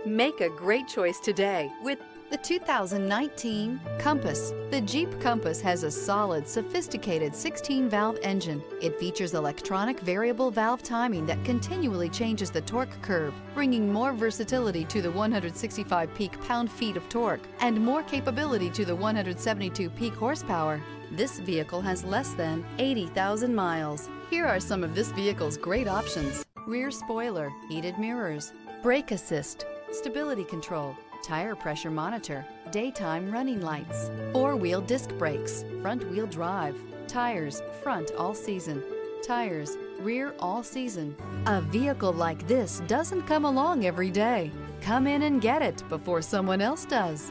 Make a great choice today with the 2019 Compass. The Jeep Compass has a solid, sophisticated 16-valve engine. It features electronic variable valve timing that continually changes the torque curve, bringing more versatility to the 165 peak pound-feet of torque and more capability to the 172 peak horsepower. This vehicle has less than 80,000 miles. Here are some of this vehicle's great options: rear spoiler, heated mirrors, brake assist, stability control, tire pressure monitor, daytime running lights, four-wheel disc brakes, front-wheel drive, tires, front all season, tires, rear all season. A vehicle like this doesn't come along every day. Come in and get it before someone else does.